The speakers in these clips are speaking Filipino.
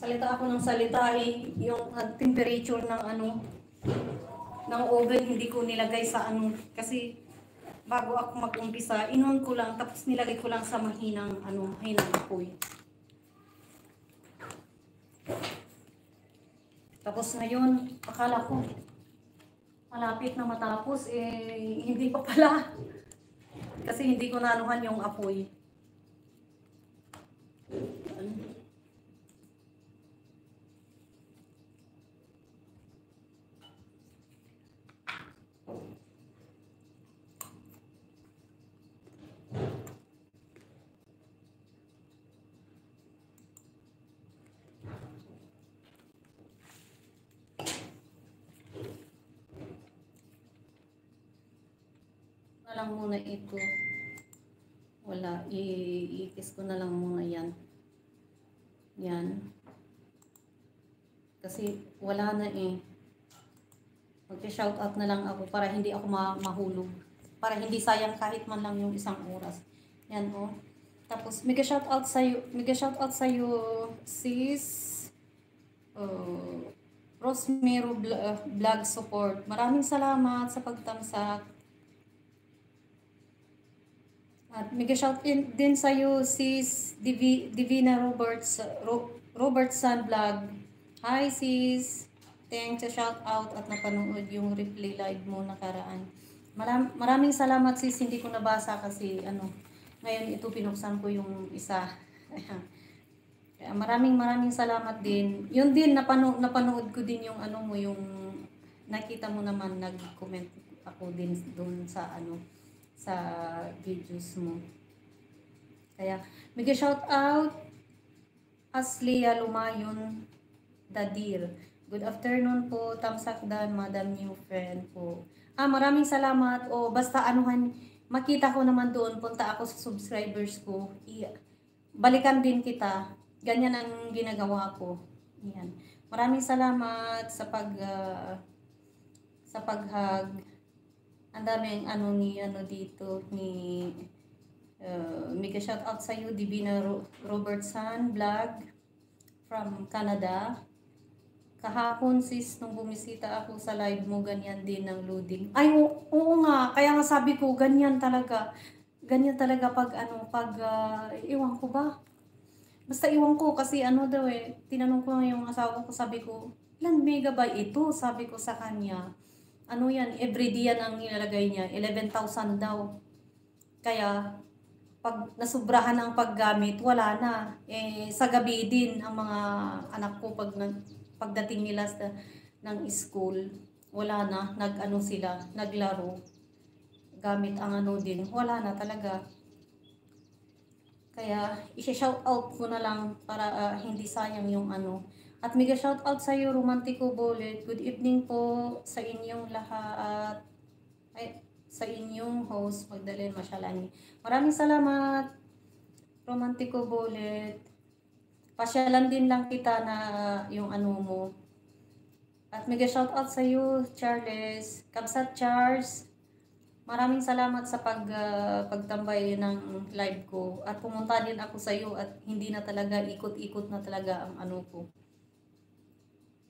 salita ako ng salita yung temperature ng ng oven hindi ko nilagay sa kasi bago ako mag-umpisa, inon ko lang tapos nilagay ko lang sa mahinang mahinang apoy. Tapos ngayon, akala ko malapit na matapos hindi pa pala. Kasi hindi ko nanuhan yung apoy. Na lang muna ito. Wala, iikis ko na lang muna yan. Yan. Kasi wala na Mag-shoutout na lang ako para hindi ako mahulog. Para hindi sayang kahit man lang yung isang oras. Yan Tapos mega-shoutout sa iyo sis Rosemero Vlog Support. Maraming salamat sa pagtamsak. At mega-shout din sa iyo sis Divina Robertson Vlog. Hi sis. Thanks sa shout out at napanood yung replay live mo nakaraan. Maraming salamat sis, hindi ko nabasa kasi ngayon ito pinuksan ko yung isa. Kaya maraming salamat din. Yun din napanood ko din yung yung nakita mo naman nag-comment ako din doon sa sa videos mo. Kaya mega shout out Aslia Lumayon Dadir. Good afternoon po, Tamsakdan, Madam New Friend po. Maraming salamat. Basta makita ko naman doon, punta ako sa subscribers ko. Balikan din kita. Ganyan ang ginagawa ko. Yan. Maraming salamat sa paghag. Ang daming dito ni mega shout out sa iyo Divina Robertson Vlog from Canada. Kahapon sis, nung bumisita ako sa live mo, ganyan din ang loading. Ay, oo nga. Kaya nga sabi ko, ganyan talaga. Ganyan talaga iwan ko ba? Basta iwan ko kasi daw tinanong ko yung asawa ko, sabi ko, ilan megabyte ito? Sabi ko sa kanya. Yan, everyday yan ang nilalagay niya. 11,000 daw. Kaya, pag nasubrahan ang paggamit, wala na. Sa gabi din, ang mga anak ko, pagdating nila ng school, wala na, sila, naglaro. Gamit ang din, wala na talaga. Kaya, i-shout out ko na lang para hindi sayang yung At mega shout out sa iyo, Romantico Bullet. Good evening po sa inyong lahat. Sa inyong host, Magdalene Masyalani. Maraming salamat, Romantico Bullet. Pasyalan din lang kita na yung mo. At mega shout out sa iyo, Charles. Kabsat Charles. Maraming salamat sa pagtambay ng live ko. At pumunta din ako sa iyo at hindi na talaga ikot-ikot na talaga ang ko.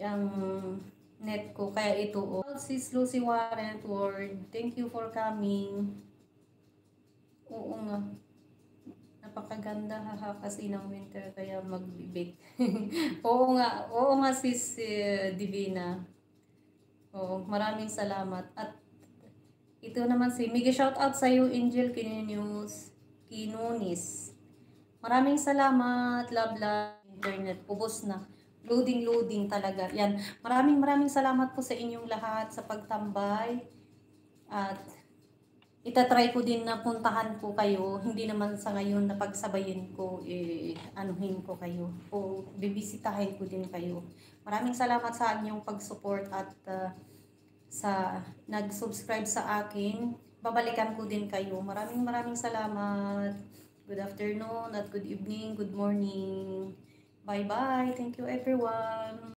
Yung net ko. Kaya ito Sis Lucy Warren Ward. Thank you for coming. Oo nga. Napakaganda kasi ng winter kaya magbibig. oo nga sis Divina. Maraming salamat. At ito naman mega shout out sa iyo Angel Kinunis. Maraming salamat, love internet. Ubos na. Loading talaga. Yan. Maraming salamat po sa inyong lahat sa pagtambay. At itatry ko din na puntahan ko kayo. Hindi naman sa ngayon na pagsabayin ko, anuhin ko kayo. Bibisitahin ko din kayo. Maraming salamat sa inyong pag-support at sa nag-subscribe sa akin. Babalikan ko din kayo. Maraming salamat. Good afternoon at good evening, good morning. Bye-bye. Thank you everyone.